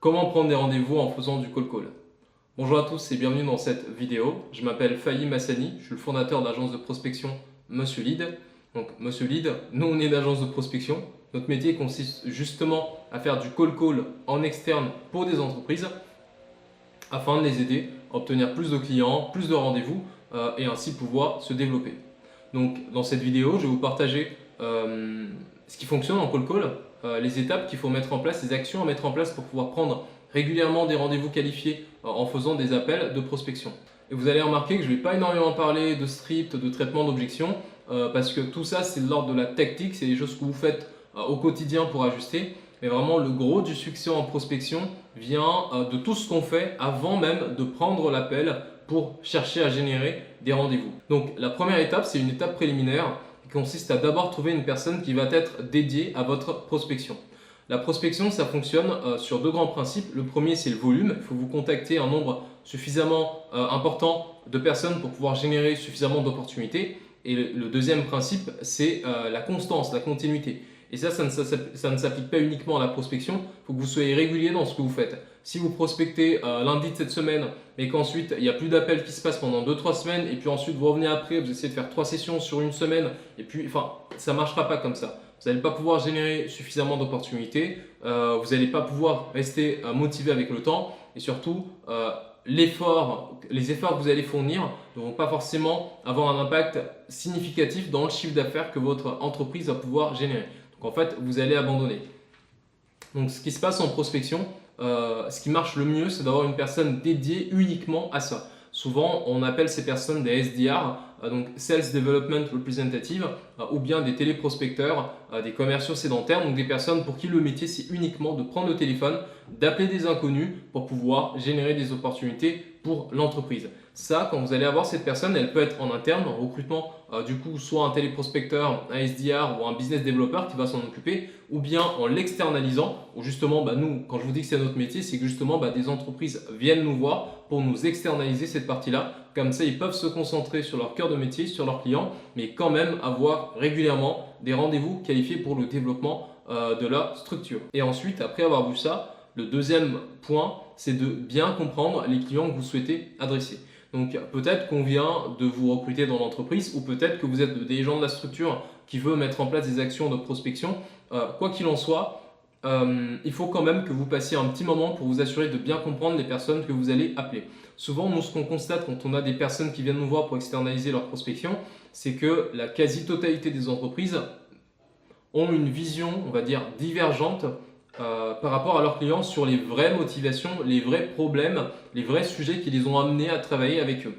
Comment prendre des rendez-vous en faisant du call call? Bonjour à tous et bienvenue dans cette vidéo. Je m'appelle Fahim Hassani, je suis le fondateur d'agence de prospection Monsieur Lead. Donc Monsieur Lead, nous on est une agence de prospection. Notre métier consiste justement à faire du call call en externe pour des entreprises afin de les aider à obtenir plus de clients, plus de rendez-vous et ainsi pouvoir se développer. Donc dans cette vidéo, je vais vous partager ce qui fonctionne en call call, les étapes qu'il faut mettre en place, les actions à mettre en place pour pouvoir prendre régulièrement des rendez-vous qualifiés en faisant des appels de prospection. Et vous allez remarquer que je ne vais pas énormément parler de script, de traitement d'objections, parce que tout ça c'est de l'ordre de la tactique, c'est des choses que vous faites au quotidien pour ajuster. Mais vraiment le gros du succès en prospection vient de tout ce qu'on fait avant même de prendre l'appel pour chercher à générer des rendez-vous. Donc la première étape, c'est une étape préliminaire qui consiste à d'abord trouver une personne qui va être dédiée à votre prospection. La prospection, ça fonctionne sur deux grands principes. Le premier, c'est le volume. Il faut vous contacter un nombre suffisamment important de personnes pour pouvoir générer suffisamment d'opportunités. Et le deuxième principe, c'est la constance, la continuité. Et ça ne s'applique pas uniquement à la prospection. Il faut que vous soyez régulier dans ce que vous faites. Si vous prospectez lundi de cette semaine, mais qu'ensuite il n'y a plus d'appels qui se passent pendant 2-3 semaines, et puis ensuite vous revenez après, vous essayez de faire 3 sessions sur une semaine, et puis ça ne marchera pas comme ça. Vous n'allez pas pouvoir générer suffisamment d'opportunités, vous n'allez pas pouvoir rester motivé avec le temps, et surtout les efforts que vous allez fournir ne vont pas forcément avoir un impact significatif dans le chiffre d'affaires que votre entreprise va pouvoir générer. Donc en fait, vous allez abandonner. Donc ce qui se passe en prospection, ce qui marche le mieux, c'est d'avoir une personne dédiée uniquement à ça. Souvent, on appelle ces personnes des SDR, donc Sales Development Representative, ou bien des téléprospecteurs, des commerciaux sédentaires, donc des personnes pour qui le métier c'est uniquement de prendre le téléphone, d'appeler des inconnus pour pouvoir générer des opportunités pour l'entreprise. Ça, quand vous allez avoir cette personne, elle peut être en interne, en recrutement, du coup, soit un téléprospecteur, un SDR ou un business developer qui va s'en occuper, ou bien en l'externalisant, où justement, nous, quand je vous dis que c'est notre métier, c'est que justement, des entreprises viennent nous voir pour nous externaliser cette partie-là. Comme ça, ils peuvent se concentrer sur leur cœur de métier, sur leurs clients, mais quand même avoir régulièrement des rendez-vous qualifiés pour le développement de la structure. Et ensuite, après avoir vu ça, le deuxième point, c'est de bien comprendre les clients que vous souhaitez adresser. Donc peut-être qu'on vient de vous recruter dans l'entreprise ou peut-être que vous êtes des gens de la structure qui veut mettre en place des actions de prospection. Quoi qu'il en soit, il faut quand même que vous passiez un petit moment pour vous assurer de bien comprendre les personnes que vous allez appeler. Souvent, nous, ce qu'on constate quand on a des personnes qui viennent nous voir pour externaliser leur prospection, c'est que la quasi-totalité des entreprises ont une vision, on va dire, divergente par rapport à leurs clients sur les vraies motivations, les vrais problèmes, les vrais sujets qui les ont amenés à travailler avec eux.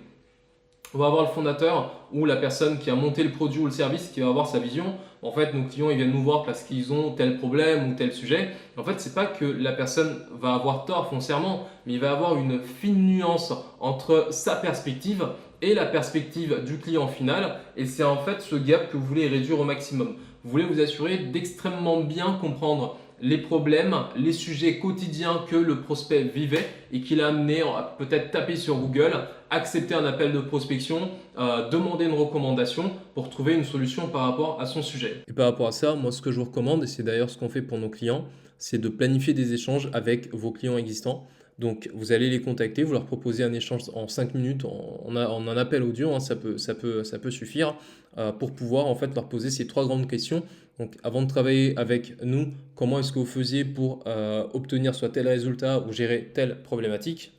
On va avoir le fondateur ou la personne qui a monté le produit ou le service qui va avoir sa vision. En fait, nos clients ils viennent nous voir parce qu'ils ont tel problème ou tel sujet. En fait, ce n'est pas que la personne va avoir tort foncièrement, mais il va avoir une fine nuance entre sa perspective et la perspective du client final. Et c'est en fait ce gap que vous voulez réduire au maximum. Vous voulez vous assurer d'extrêmement bien comprendre les problèmes, les sujets quotidiens que le prospect vivait et qui l'a amené à peut-être taper sur Google, accepter un appel de prospection, demander une recommandation pour trouver une solution par rapport à son sujet. Et par rapport à ça, moi ce que je vous recommande, et c'est d'ailleurs ce qu'on fait pour nos clients, c'est de planifier des échanges avec vos clients existants. Donc vous allez les contacter, vous leur proposez un échange en 5 minutes, en un appel audio, ça peut suffire pour pouvoir en fait leur poser ces 3 grandes questions. Donc avant de travailler avec nous, comment est-ce que vous faisiez pour obtenir soit tel résultat ou gérer telle problématique?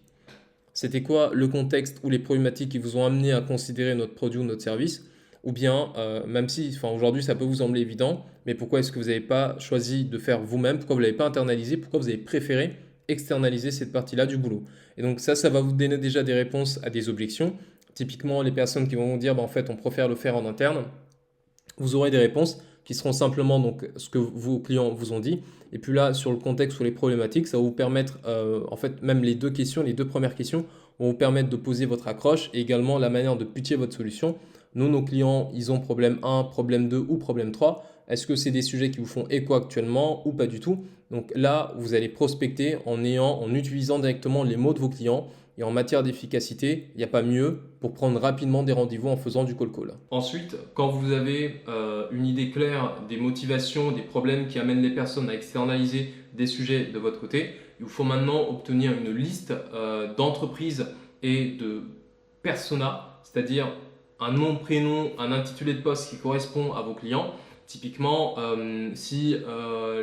C'était quoi le contexte ou les problématiques qui vous ont amené à considérer notre produit ou notre service? Ou bien, même si aujourd'hui ça peut vous sembler évident, mais pourquoi est-ce que vous n'avez pas choisi de faire vous-même? Pourquoi vous ne l'avez pas internalisé? Pourquoi vous avez préféré externaliser cette partie-là du boulot? Et donc ça va vous donner déjà des réponses à des objections. Typiquement, les personnes qui vont vous dire en fait on préfère le faire en interne, vous aurez des réponses qui seront simplement donc ce que vos clients vous ont dit. Et puis là, sur le contexte ou les problématiques, ça va vous permettre, en fait, même les deux premières questions vont vous permettre de poser votre accroche et également la manière de pitcher votre solution. Nous, nos clients, ils ont problème 1, problème 2 ou problème 3. Est-ce que c'est des sujets qui vous font écho actuellement ou pas du tout? Donc là, vous allez prospecter en utilisant directement les mots de vos clients. Et en matière d'efficacité, il n'y a pas mieux pour prendre rapidement des rendez-vous en faisant du call call. Ensuite, quand vous avez une idée claire des motivations, des problèmes qui amènent les personnes à externaliser des sujets de votre côté, il vous faut maintenant obtenir une liste d'entreprises et de personas, c'est-à-dire un nom, prénom, un intitulé de poste qui correspond à vos clients. Typiquement, si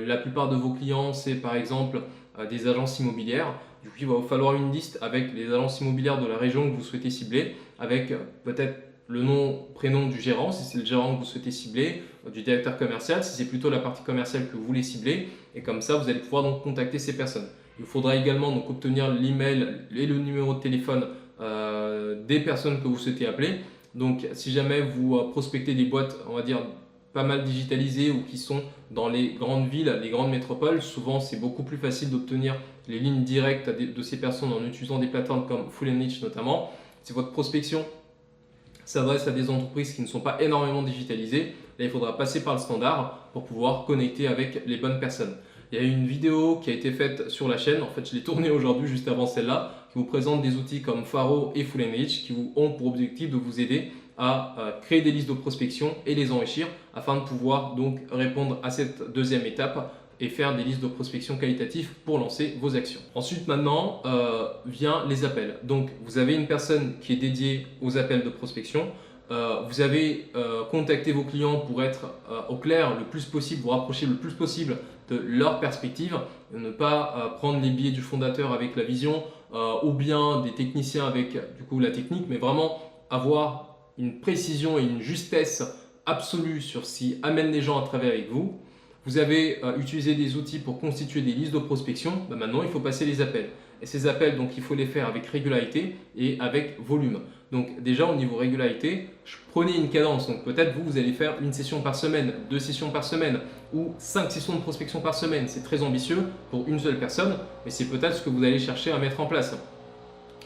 la plupart de vos clients, c'est par exemple des agences immobilières, du coup, il va vous falloir une liste avec les agences immobilières de la région que vous souhaitez cibler, avec peut-être le nom, prénom du gérant, si c'est le gérant que vous souhaitez cibler, du directeur commercial, si c'est plutôt la partie commerciale que vous voulez cibler, et comme ça, vous allez pouvoir donc contacter ces personnes. Il vous faudra également donc obtenir l'email et le numéro de téléphone des personnes que vous souhaitez appeler. Donc, si jamais vous prospectez des boîtes, on va dire, pas mal digitalisées ou qui sont dans les grandes villes, les grandes métropoles, souvent c'est beaucoup plus facile d'obtenir les lignes directes de ces personnes en utilisant des plateformes comme Full & Reach notamment. Si votre prospection s'adresse à des entreprises qui ne sont pas énormément digitalisées, là il faudra passer par le standard pour pouvoir connecter avec les bonnes personnes. Il y a une vidéo qui a été faite sur la chaîne, en fait je l'ai tournée aujourd'hui juste avant celle-là, qui vous présente des outils comme Faro et Full & Reach qui vous ont pour objectif de vous aider à créer des listes de prospection et les enrichir afin de pouvoir donc répondre à cette deuxième étape et faire des listes de prospection qualitatives pour lancer vos actions. Ensuite maintenant vient les appels. Donc vous avez une personne qui est dédiée aux appels de prospection. Vous avez contacté vos clients pour être au clair le plus possible, vous rapprocher le plus possible de leur perspective, ne pas prendre les billets du fondateur avec la vision ou bien des techniciens avec du coup la technique, mais vraiment avoir une précision et une justesse absolue sur ce qui amène les gens à travailler avec vous. Vous avez utilisé des outils pour constituer des listes de prospection. Maintenant, il faut passer les appels. Et ces appels, donc, il faut les faire avec régularité et avec volume. Donc déjà, au niveau régularité, prenez une cadence. Donc peut-être vous allez faire une session par semaine, 2 sessions par semaine ou 5 sessions de prospection par semaine. C'est très ambitieux pour une seule personne, mais c'est peut-être ce que vous allez chercher à mettre en place.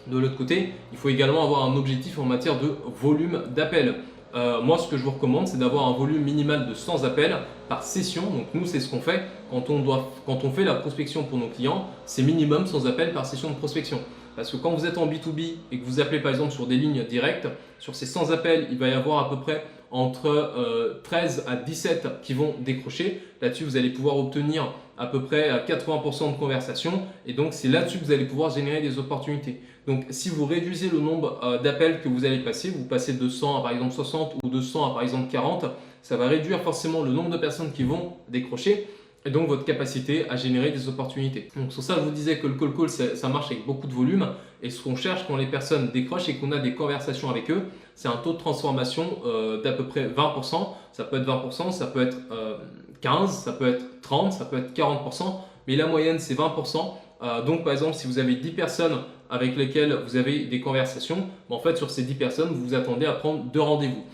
De l'autre côté, il faut également avoir un objectif en matière de volume d'appels. Moi, ce que je vous recommande, c'est d'avoir un volume minimal de 100 appels par session. Donc nous, c'est ce qu'on fait quand on fait la prospection pour nos clients. C'est minimum 100 appels par session de prospection. Parce que quand vous êtes en B2B et que vous appelez par exemple sur des lignes directes, sur ces 100 appels, il va y avoir à peu près entre 13 à 17 qui vont décrocher. Là-dessus, vous allez pouvoir obtenir à peu près 80% de conversations et donc c'est là-dessus que vous allez pouvoir générer des opportunités. Donc si vous réduisez le nombre d'appels que vous allez passer, vous passez de 100 à par exemple 60 ou de 100 à par exemple 40, ça va réduire forcément le nombre de personnes qui vont décrocher et donc votre capacité à générer des opportunités. Donc sur ça, je vous disais que le cold call, ça marche avec beaucoup de volume et ce qu'on cherche quand les personnes décrochent et qu'on a des conversations avec eux, c'est un taux de transformation d'à peu près 20%. Ça peut être 20%, ça peut être 15%, ça peut être 30%, ça peut être 40%, mais la moyenne c'est 20%. Donc par exemple, si vous avez 10 personnes avec lesquelles vous avez des conversations, en fait sur ces 10 personnes, vous vous attendez à prendre 2 rendez-vous.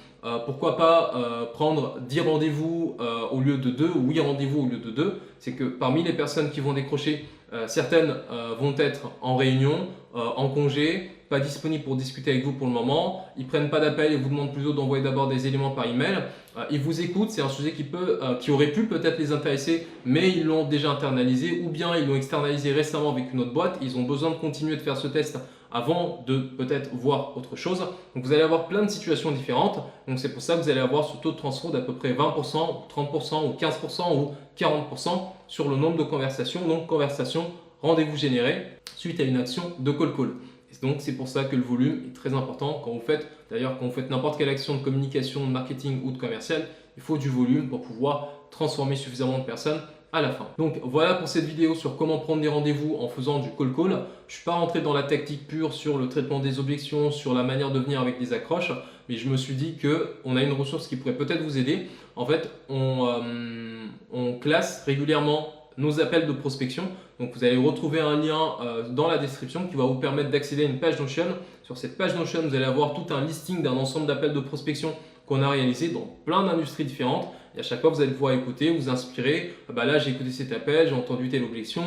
Pourquoi pas prendre 10 rendez-vous au lieu de 2 ou 8 rendez-vous au lieu de 2? C'est que parmi les personnes qui vont décrocher, certaines vont être en réunion, en congé, pas disponibles pour discuter avec vous pour le moment, ils ne prennent pas d'appel et vous demandent plutôt d'envoyer d'abord des éléments par email. Ils vous écoutent, c'est un sujet qui aurait pu peut-être les intéresser, mais ils l'ont déjà internalisé ou bien ils l'ont externalisé récemment avec une autre boîte. Ils ont besoin de continuer de faire ce test avant de peut-être voir autre chose. Donc vous allez avoir plein de situations différentes. Donc c'est pour ça que vous allez avoir ce taux de transfert d'à peu près 20%, 30% ou 15% ou 40% sur le nombre de conversations. Donc conversation, rendez-vous généré suite à une action de call call. Et donc c'est pour ça que le volume est très important quand vous faites, d'ailleurs quand vous faites n'importe quelle action de communication, de marketing ou de commercial, il faut du volume pour pouvoir transformer suffisamment de personnes à la fin. Donc voilà pour cette vidéo sur comment prendre des rendez-vous en faisant du call call. Je ne suis pas rentré dans la tactique pure sur le traitement des objections, sur la manière de venir avec des accroches, mais je me suis dit qu'on a une ressource qui pourrait peut-être vous aider. En fait, on classe régulièrement nos appels de prospection. Donc vous allez retrouver un lien dans la description qui va vous permettre d'accéder à une page Notion. Sur cette page Notion, vous allez avoir tout un listing d'un ensemble d'appels de prospection qu'on a réalisé dans plein d'industries différentes. Et à chaque fois, vous allez pouvoir écouter, vous inspirer. Là, j'ai écouté cet appel, j'ai entendu telle objection,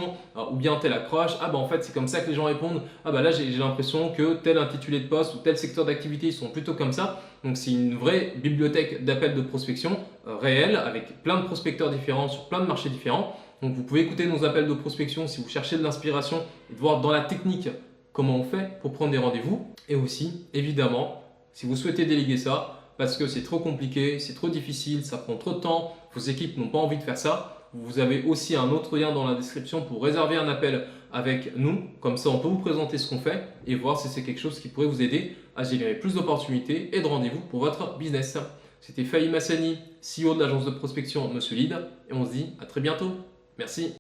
ou bien telle accroche. En fait, c'est comme ça que les gens répondent. Là, j'ai l'impression que tel intitulé de poste ou tel secteur d'activité, ils sont plutôt comme ça. Donc, c'est une vraie bibliothèque d'appels de prospection réelle avec plein de prospecteurs différents sur plein de marchés différents. Donc, vous pouvez écouter nos appels de prospection si vous cherchez de l'inspiration et de voir dans la technique comment on fait pour prendre des rendez-vous. Et aussi, évidemment, si vous souhaitez déléguer ça, parce que c'est trop compliqué, c'est trop difficile, ça prend trop de temps, vos équipes n'ont pas envie de faire ça, Vous avez aussi un autre lien dans la description pour réserver un appel avec nous. Comme ça, on peut vous présenter ce qu'on fait et voir si c'est quelque chose qui pourrait vous aider à générer plus d'opportunités et de rendez-vous pour votre business. C'était Fahim Hassani, CEO de l'agence de prospection Monsieur Lead, et on se dit à très bientôt. Merci.